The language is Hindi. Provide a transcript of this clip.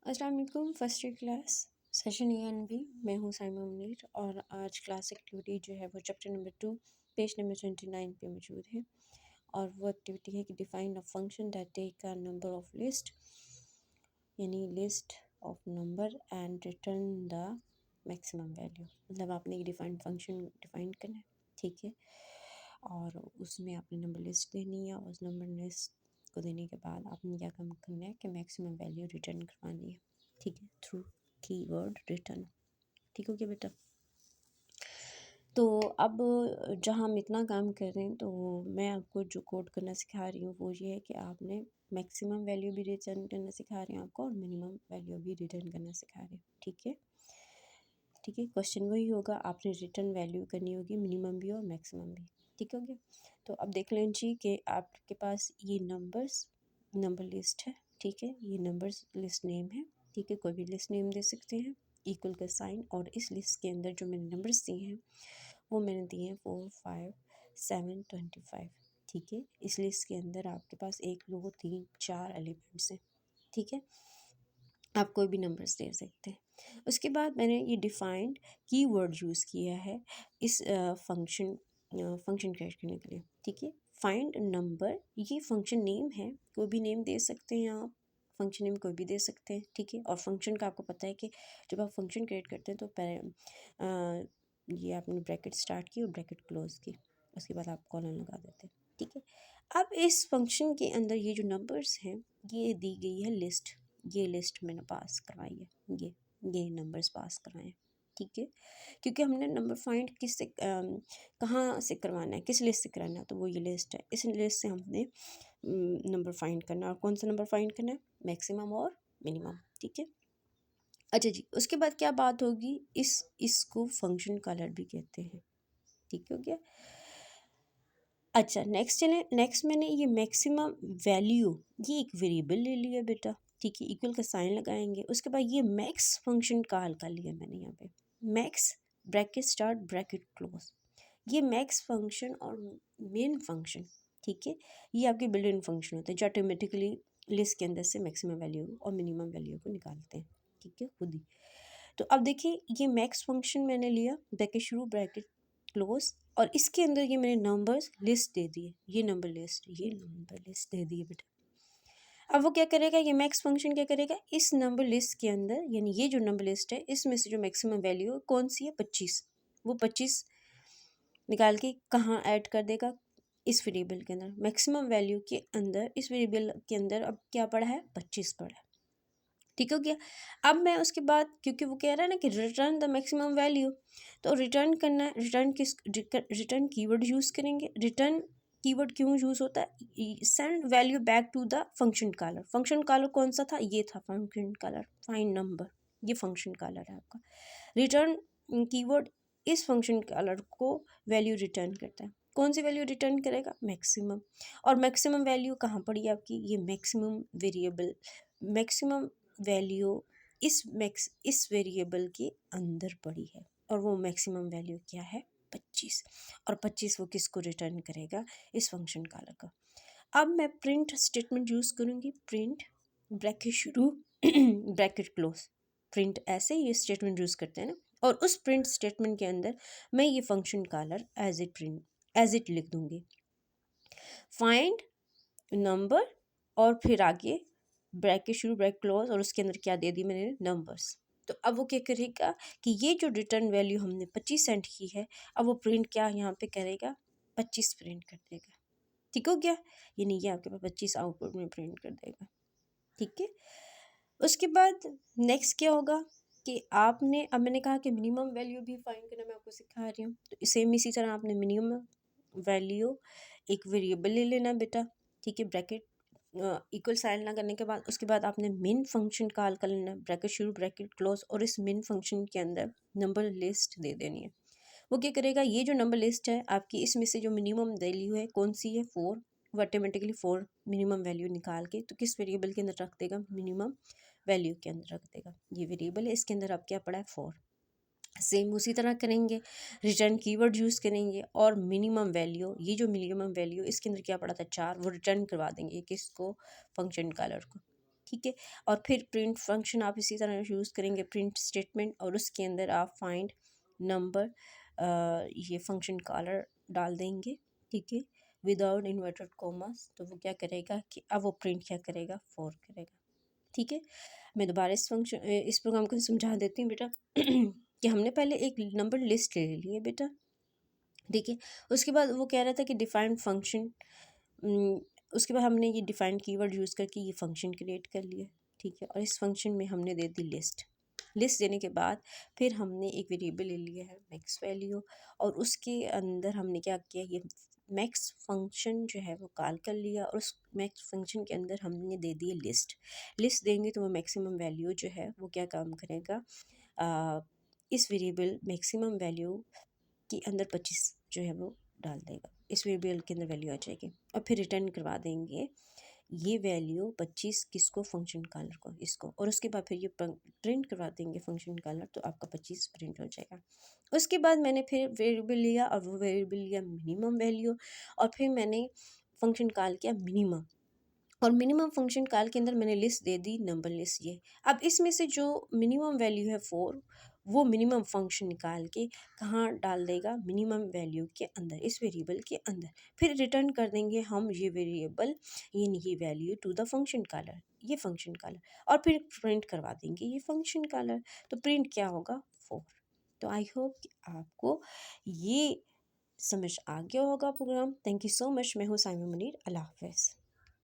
अस्सलाम वालेकुम। First year class session ENB। मैं हूँ साइमा मुनीर और आज क्लास एक्टिविटी जो है वो चैप्टर नंबर 2 पेज नंबर 29 पे मौजूद है। और वो एक्टिविटी है कि define a function that take a number of list, यानी list of number and return the maximum value. मतलब आपने ये डिफाइन फंक्शन डिफाइन करना है, ठीक है, और उसमें आपने नंबर लिस्ट देनी है और उस नंबर लिस्ट को देने के बाद आपने क्या काम करना है कि मैक्सिमम वैल्यू रिटर्न करवानी है, ठीक है, थ्रू कीवर्ड रिटर्न। ठीक हो गया बेटा? तो अब जहाँ हम इतना काम कर रहे हैं तो मैं आपको जो कोड करना सिखा रही हूँ वो ये है कि आपने मैक्सिमम वैल्यू भी रिटर्न करना सिखा रही हूँ आपको, और मिनिमम वैल्यू भी रिटर्न करना सिखा रही हूँ, ठीक है। ठीक है, क्वेश्चन वही होगा, आपने रिटर्न वैल्यू करनी होगी मिनिमम भी और मैक्सिमम भी। ठीक हो गया? तो अब देख लें जी कि आपके पास ये नंबर लिस्ट है, ठीक है, ये नंबर्स लिस्ट नेम है, ठीक है, कोई भी लिस्ट नेम दे सकते हैं, इक्वल का साइन। और इस लिस्ट के अंदर जो मैंने नंबर्स दिए हैं वो मैंने दिए हैं 4, 5, 7, 25, ठीक है। इस लिस्ट के अंदर आपके पास 1, 2, 3, 4 एलिमेंट्स हैं, ठीक है, आप कोई भी नंबर्स दे सकते हैं। उसके बाद मैंने ये डिफाइंड कीवर्ड यूज़ किया है इस फंक्शन क्रिएट करने के लिए, ठीक है। फाइंड नंबर, ये फंक्शन नेम है, कोई भी नेम दे सकते हैं आप, फंक्शन नेम कोई भी दे सकते हैं, ठीक है। और फंक्शन का आपको पता है कि जब आप फंक्शन क्रिएट करते हैं तो ये आपने ब्रैकेट स्टार्ट की और ब्रैकेट क्लोज की, उसके बाद आप कॉलन लगा देते हैं, ठीक है। अब इस फंक्शन के अंदर ये जो नंबर्स हैं ये दी गई है लिस्ट, ये लिस्ट मैंने पास करवाई है, ये नंबर्स पास करवाए हैं, ठीक है, क्योंकि हमने नंबर फाइंड कहाँ से करवाना है, किस लिस्ट से कराना है, तो वो ये लिस्ट है, इस लिस्ट से हमने नंबर फाइंड करना है। और कौन सा नंबर फाइंड करना है? मैक्सिमम और मिनिमम, ठीक है। अच्छा जी, उसके बाद क्या बात होगी, इसको फंक्शन कलर भी कहते हैं, ठीक हो गया। अच्छा, नेक्स्ट चलें। नेक्स्ट मैंने ये मैक्सिमम वैल्यू, ये एक वेरिएबल ले लिया बेटा, ठीक है, इक्वल का साइन लगाएंगे। उसके बाद ये मैक्स फंक्शन कॉल कर लिया मैंने यहाँ पे, max bracket start bracket close, ये मैक्स फंक्शन और मेन फंक्शन, ठीक है, ये आपके बिल्ट इन फंक्शन होते हैं जो ऑटोमेटिकली लिस्ट के अंदर से मैक्सिमम वैल्यू और मिनिमम वैल्यू को निकालते हैं, ठीक है, खुद ही। तो अब देखिए ये मैक्स फंक्शन मैंने लिया, ब्रैकेट शुरू ब्रैकेट क्लोज, और इसके अंदर ये मैंने नंबर्स लिस्ट दे दिए, ये नंबर लिस्ट दे दिए बेटा। अब वो क्या करेगा, ये मैक्स फंक्शन क्या करेगा, इस नंबर लिस्ट के अंदर, यानी ये जो नंबर लिस्ट है इसमें से जो मैक्सिमम वैल्यू कौन सी है, 25, वो 25 निकाल के कहाँ ऐड कर देगा, इस वेरिएबल के अंदर, मैक्सिमम वैल्यू के अंदर, इस वेरिएबल के अंदर अब क्या पड़ा है, 25 पड़ा है, ठीक हो गया। अब मैं उसके बाद, क्योंकि वो कह रहा है ना कि रिटर्न द मैक्सिमम वैल्यू, तो रिटर्न करना है, रिटर्न कीवर्ड यूज़ करेंगे। रिटर्न कीवर्ड क्यों यूज़ होता है, send value back to the function caller. Function caller कौन सा था, ये था फंक्शन कॉलर, फाइंड नंबर, ये फंक्शन कॉलर है आपका। रिटर्न कीवर्ड इस फंक्शन कॉलर को वैल्यू रिटर्न करता है, कौन सी वैल्यू रिटर्न करेगा, मैक्सिमम। और मैक्सिमम वैल्यू कहाँ पड़ी आपकी, ये मैक्सिमम वेरिएबल, मैक्सिमम वैल्यू इस वेरिएबल के अंदर पड़ी है, और वो मैक्सिमम वैल्यू क्या है, 25, और 25 वो किसको रिटर्न करेगा, इस फंक्शन कॉलर का। अब मैं प्रिंट स्टेटमेंट यूज़ करूँगी, प्रिंट ब्रैकेट शुरू ब्रैकेट क्लोज, प्रिंट ऐसे ये स्टेटमेंट यूज़ करते हैं ना, और उस प्रिंट स्टेटमेंट के अंदर मैं ये फंक्शन कॉलर एज इट लिख दूँगी, फाइंड नंबर, और फिर आगे ब्रैकेट शुरू ब्रैकेट क्लोज, और उसके अंदर क्या दे दी मैंने, नंबर्स। तो अब वो क्या करेगा कि ये जो रिटर्न वैल्यू हमने 25 सेंट की है, अब वो प्रिंट क्या यहाँ पे करेगा, 25 प्रिंट कर देगा, ठीक हो गया, यानी ये आपके पास 25 आउटपुट में प्रिंट कर देगा, ठीक है। उसके बाद नेक्स्ट क्या होगा कि आपने, अब मैंने कहा कि मिनिमम वैल्यू भी फाइंड करना मैं आपको सिखा रही हूँ, तो सेम इसी तरह आपने मिनिमम वैल्यू एक वेरिएबल ले लेना बेटा, ठीक है, ब्रैकेट इक्वल साइन लगाने के बाद उसके बाद आपने मेन फंक्शन कॉल कर लेना, ब्रैकेट शुरू ब्रैकेट क्लोज, और इस मेन फंक्शन के अंदर नंबर लिस्ट दे देनी है। वो क्या करेगा, ये जो नंबर लिस्ट है आपकी, इसमें से जो मिनिमम वैल्यू है कौन सी है, 4, वो ऑटोमेटिकली 4 मिनिमम वैल्यू निकाल के तो किस वेरिएबल के अंदर रख देगा, मिनिमम वैल्यू के अंदर रख देगा। ये वेरिएबल है, इसके अंदर अब क्या पड़ा है, 4। सेम उसी तरह करेंगे, रिटर्न कीवर्ड यूज़ करेंगे, और मिनिमम वैल्यू, ये जो मिनिमम वैल्यू इसके अंदर क्या पड़ा था, 4, वो रिटर्न करवा देंगे किसको, फंक्शन कॉलर को, ठीक है। और फिर प्रिंट फंक्शन आप इसी तरह यूज़ करेंगे, प्रिंट स्टेटमेंट, और उसके अंदर आप फाइंड नंबर ये फंक्शन कॉलर डाल देंगे, ठीक है, विदाउट इन्वर्टेड कोमास। तो वो क्या करेगा कि अब वो प्रिंट क्या करेगा, 4 करेगा, ठीक है। मैं दोबारा इस प्रोग्राम को समझा देती हूँ बेटा कि हमने पहले एक नंबर लिस्ट ले ली है बेटा, देखिए। उसके बाद वो कह रहा था कि डिफाइंड फंक्शन, उसके बाद हमने ये डिफाइंड कीवर्ड यूज़ करके ये फंक्शन क्रिएट कर लिया, ठीक है। और इस फंक्शन में हमने दे दी लिस्ट। लिस्ट देने के बाद फिर हमने एक वेरिएबल ले लिया है मैक्स वैल्यू, और उसके अंदर हमने क्या किया, ये मैक्स फंक्शन जो है वो कॉल कर लिया, और उस मैक्स फंक्शन के अंदर हमने दे दिए लिस्ट। लिस्ट देंगे तो वो मैक्सिमम वैल्यू जो है वो क्या काम करेगा, इस वेरिएबल मैक्सिमम वैल्यू के अंदर 25 जो है वो डाल देगा, इस वेरिएबल के अंदर वैल्यू आ जाएगी, और फिर रिटर्न करवा देंगे ये वैल्यू 25 किसको, फंक्शन कॉलर को, इसको। और उसके बाद फिर ये प्रिंट करवा देंगे फंक्शन कॉलर, तो आपका 25 प्रिंट हो जाएगा। उसके बाद मैंने फिर वेरिएबल लिया, और वो वेरिएबल लिया मिनिमम वैल्यू, और फिर मैंने फंक्शन कॉल किया मिनिमम, और मिनिमम फंक्शन कॉल के अंदर मैंने लिस्ट दे दी, नंबर लिस्ट ये। अब इसमें से जो मिनिमम वैल्यू है 4, वो मिनिमम फंक्शन निकाल के कहाँ डाल देगा, मिनिमम वैल्यू के अंदर, इस वेरिएबल के अंदर। फिर रिटर्न कर देंगे हम ये वेरिएबल, ये value to the function caller, ये फंक्शन कॉलर, और फिर प्रिंट करवा देंगे ये फंक्शन कॉलर। तो प्रिंट क्या होगा, 4। तो आई होप कि आपको ये समझ आ गया होगा program. Thank you so much. मैं हूँ साइमा मुनीर। अल्लाह हाफ़िज़।